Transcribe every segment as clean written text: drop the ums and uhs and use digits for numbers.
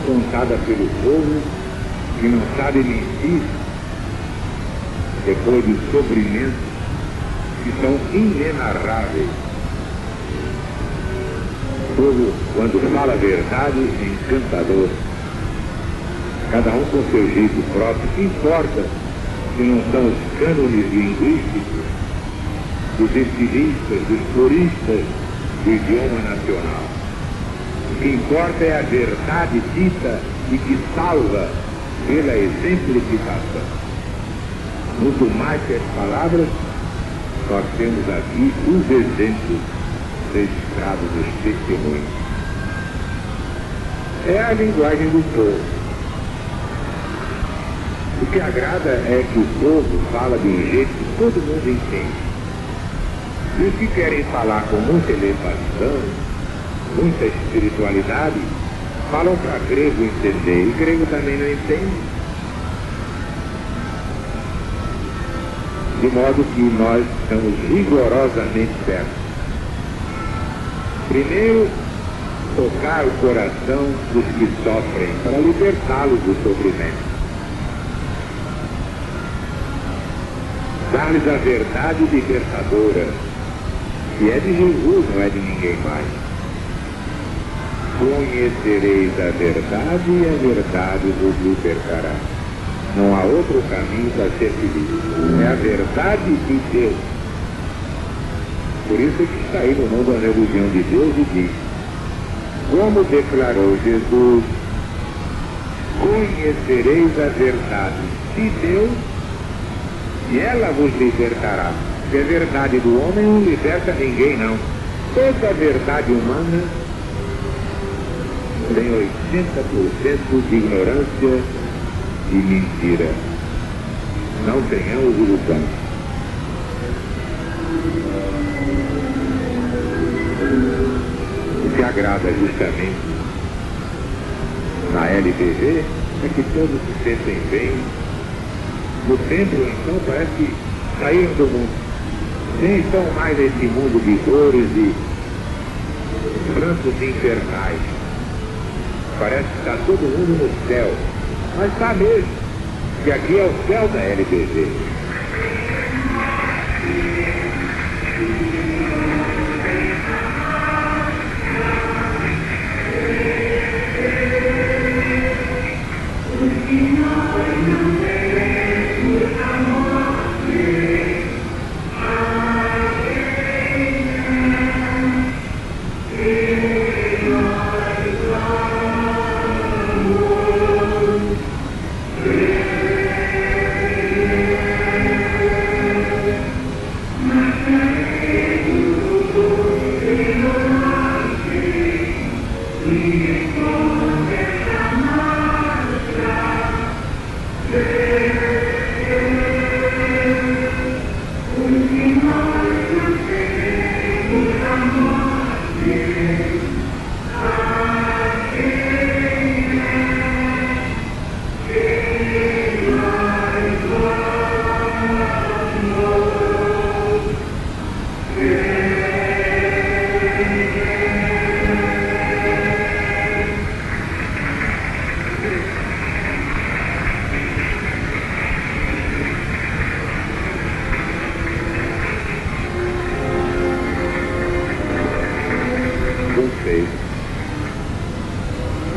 Contada pelo povo que não sabe mentir depois de sofrimentos que são inenarráveis. O povo, quando fala a verdade, é encantador. Cada um com seu jeito próprio. O que importa se não são os cânones linguísticos dos estilistas, dos floristas do idioma nacional. O que importa é a verdade dita e que salva pela exemplificação. Muito mais que as palavras, nós temos aqui os exemplos registrados nos testemunhos. É a linguagem do povo. O que agrada é que o povo fala de um jeito que todo mundo entende. E os que querem falar com muita elevação, muita espiritualidade, falam para grego entender, e grego também não entende. De modo que nós estamos rigorosamente certos. Primeiro, tocar o coração dos que sofrem, para libertá-los do sofrimento. Dar-lhes a verdade libertadora, que é de Jesus, não é de ninguém mais. Conhecereis a verdade e a verdade vos libertará. Não há outro caminho para ser feliz. É a verdade de Deus. Por isso é que está aí no mundo a religião de Deus e diz, como declarou Jesus, conhecereis a verdade de Deus e ela vos libertará. Porque a verdade do homem não liberta ninguém, não. Toda a verdade humana tem 80% de ignorância e mentira. Não tenhamos ilusão. O que agrada justamente na LBV é que todos se sentem bem. No templo, então, parece que saíram do mundo. Nem estão mais nesse mundo de dores e prantos infernais. Parece que está todo mundo no céu. Mas está mesmo, que aqui é o céu da LBV.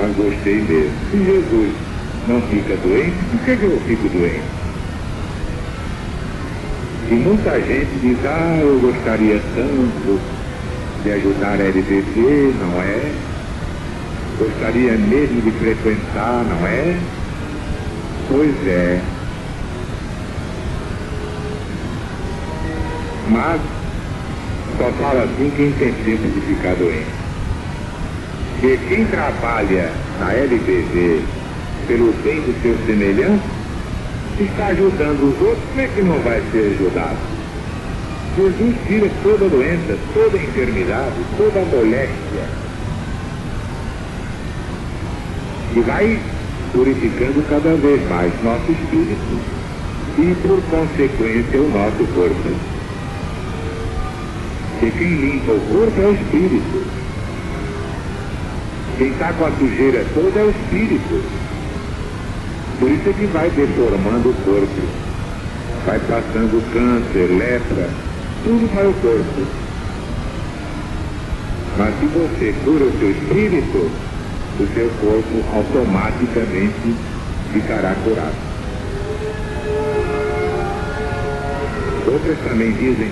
Mas gostei mesmo. Se Jesus não fica doente, por que eu fico doente? E muita gente diz, eu gostaria tanto de ajudar a LBV, não é? Gostaria mesmo de frequentar, não é? Pois é. Mas só fala assim quem tem tempo de ficar doente. Porque quem trabalha na LBV pelo bem do seu semelhante, está ajudando os outros, como é que não vai ser ajudado? Jesus tira toda doença, toda enfermidade, toda moléstia. E vai purificando cada vez mais nosso espírito e, por consequência, o nosso corpo. Porque quem limpa o corpo é o espírito. Quem está com a sujeira toda é o espírito. Por isso é que vai deformando o corpo. Vai passando câncer, lepra, tudo para o corpo. Mas se você cura o seu espírito, o seu corpo automaticamente ficará curado. Outras também dizem,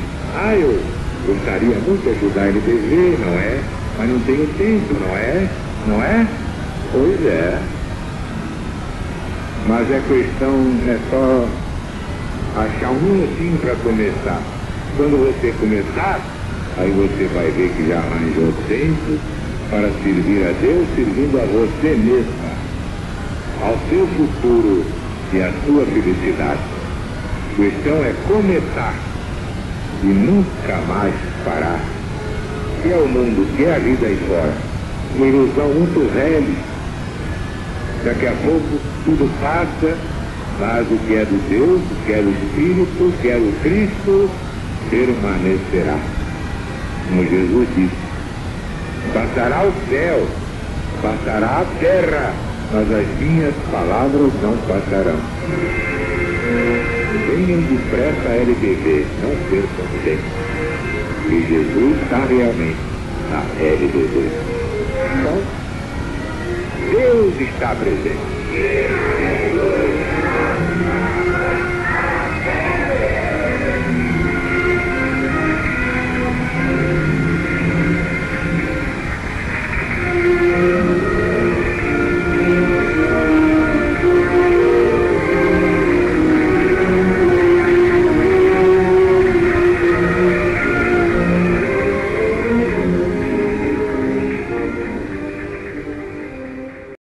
eu gostaria muito de ajudar a LBV, não é? Mas não tenho tempo, não é? Não é? Pois é. Mas a questão é só achar um minutinho para começar. Quando você começar, aí você vai ver que já arranjou tempo para servir a Deus, servindo a você mesma, ao seu futuro e à sua felicidade. A questão é começar e nunca mais parar. Que é o mundo, que é a vida aí fora. Uma ilusão muito velha. Daqui a pouco tudo passa, mas o que é do Deus, o que é do Espírito, o que é do Cristo, permanecerá. Como Jesus disse, passará o céu, passará a terra, mas as minhas palavras não passarão. Venham depressa a LBV, não percam tempo. E Jesus está realmente na LBV. Então, Deus está presente.